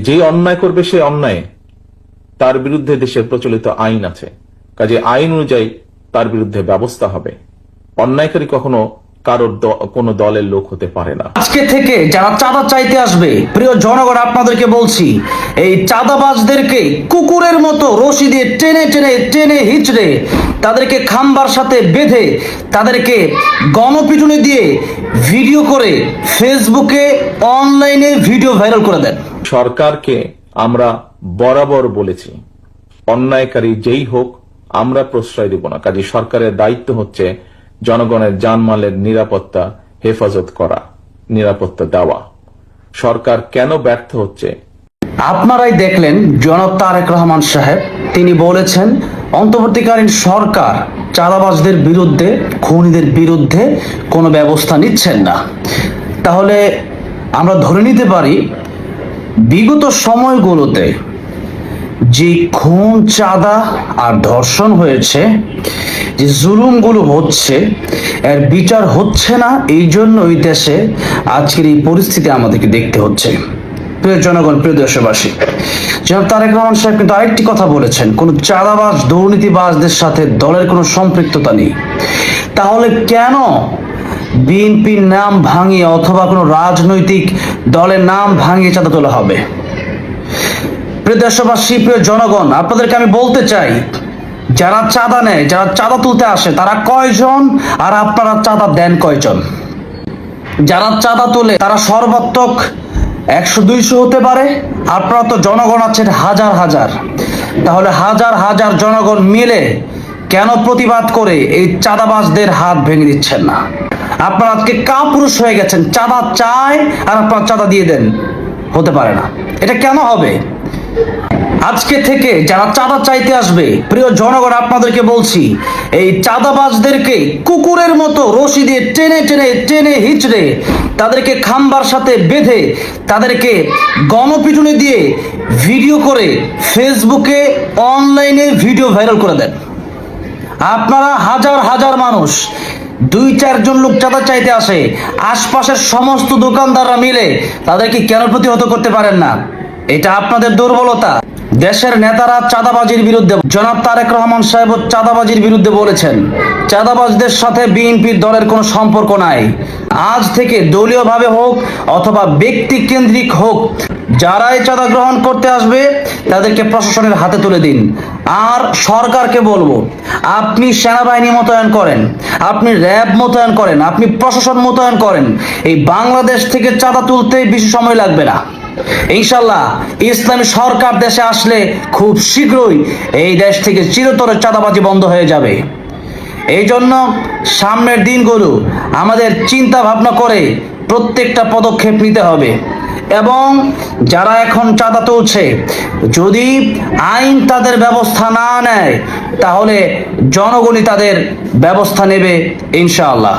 যে অন্যায় করবে সে অন্যায়, তার বিরুদ্ধে দেশের প্রচলিত আইন আছে, কাজে আইন অনুযায়ী তার বিরুদ্ধে ব্যবস্থা হবে। অন্যায়কারী কখনো কারোর কোনো দলের লোক হতে পারে না। আজকে থেকে যারা চাঁদা চাইতে আসবে, প্রিয় জনগণ, আপনাদেরকে বলছি, এই চাঁদাবাজদেরকে কুকুরের মতো রশি দিয়ে টেনে টেনে টেনে হিচড়ে তাদেরকে খাম্বার সাথে বেঁধে তাদেরকে গণপিটুনি দিয়ে ভিডিও করে ফেসবুকে অনলাইনে ভিডিও ভাইরাল করে দেন। সরকারকে আমরা বরাবর বলেছি, অন্যায়কারী যেই হোক আমরা প্রশ্রয় দেব না। কাজে সরকারের দায়িত্ব হচ্ছে জনগণের জানমালের নিরাপত্তা হেফাজত করা, নিরাপত্তা দেওয়া। সরকার কেন ব্যর্থ হচ্ছে? আপনারাই দেখলেন জনাব তারেক রহমান সাহেব, তিনি বলেছেন অন্তর্বর্তীকালীন সরকার চাঁদাবাজদের বিরুদ্ধে, খুনিদের বিরুদ্ধে কোনো ব্যবস্থা নিচ্ছেন না। তাহলে আমরা ধরে নিতে পারি বিগত সময়গুলোতে যে খুন, চাঁদা আর ধর্ষণ হয়েছে, যে জুলুমগুলো হচ্ছে, এর বিচার হচ্ছে না, এই জন্য ওই দেশে আজকের এই পরিস্থিতি আমাদেরকে দেখতে হচ্ছে। প্রিয় জনগণ, প্রিয় দেশবাসী, জনাব তারেক রহমান সাহেব কিন্তু আরেকটি কথা বলেছেন, কোনো চাঁদাবাজ, দুর্নীতিবাজদের সাথে দলের কোনো সম্পৃক্ততা নেই। তাহলে কেন বিএনপির নাম ভাঙিয়ে অথবা কোনো রাজনৈতিক দলের নাম ভাঙিয়ে চাঁদা তোলা হবে? প্রিয় দেশবাসী, প্রিয় জনগণ, আপনাদেরকে আমি বলতে চাই, যারা চাঁদা নেয়, যারা চাঁদা তুলতে আসে, তারা কয়জন আর আপনারা চাঁদা দেন কয়জন? যারা চাঁদা তোলে তারা সর্বাত্মক 100-200 হতে পারে, আপনারা তো জনগণ আছেন হাজার হাজার। তাহলে হাজার হাজার জনগণ মিলে কেন প্রতিবাদ করে এই চাঁদাবাজদের হাত ভেঙে দিচ্ছেন না? আপনারা আজকে কাপুরুষ হয়ে গেছেন, চাঁদা চায় আর আপনারা চাঁদা দিয়ে দেন। হতে পারে না, এটা কেন হবে? আজকে থেকে যারা চাঁদা চাইতে আসবে, প্রিয় জনগণ, আপনাদেরকে বলছি, এই চাঁদাবাজদেরকে কুকুরের মতো রশি দিয়ে টেনে টেনে টেনে হিচড়ে তাদেরকে খাম্বার সাথে বেঁধে তাদেরকে গণপিটুনি দিয়ে ভিডিও করে ফেসবুকে অনলাইনে ভিডিও ভাইরাল করে দেন। আপনারা হাজার হাজার মানুষ, 2-4 জন লোক চাঁদা চাইতে আসে, আশপাশের সমস্ত দোকানদাররা মিলে তাদেরকে কেন প্রতিহত করতে পারেন না? এটা আপনাদের দুর্বলতা। দেশের নেতারা চাঁদাবাজির বিরুদ্ধে, জনাব তারেক রহমান সাহেব চাঁদাবাজির বিরুদ্ধে বলেছেন, চাঁদাবাজদের সাথে বিএনপির দলের কোনো সম্পর্ক নাই। আজ থেকে দলীয়ভাবে হোক অথবা ব্যক্তি কেন্দ্রিক হোক, যারাই চাঁদা গ্রহণ করতে আসবে তাদেরকে প্রশাসনের হাতে তুলে দিন। আর সরকারকে বলবো, আপনি সেনাবাহিনী মোতায়েন করেন, আপনি র্যাব মোতায়েন করেন, আপনি প্রশাসন মোতায়েন করেন। এই বাংলাদেশ থেকে চাঁদা তুলতে বেশি সময় লাগবে না। ইনশাল্লাহ ইসলামী সরকার দেশে আসলে খুব শীঘ্রই এই দেশ থেকে চিরতরে চাঁদাবাজি বন্ধ হয়ে যাবে। এই জন্য সামনের দিনগুলো আমাদের চিন্তা ভাবনা করে প্রত্যেকটা পদক্ষেপ নিতে হবে। এবং যারা এখন চাঁদা তুলছে, যদি আইন তাদের ব্যবস্থা না নেয়, তাহলে জনগণই তাদের ব্যবস্থা নেবে ইনশাআল্লাহ।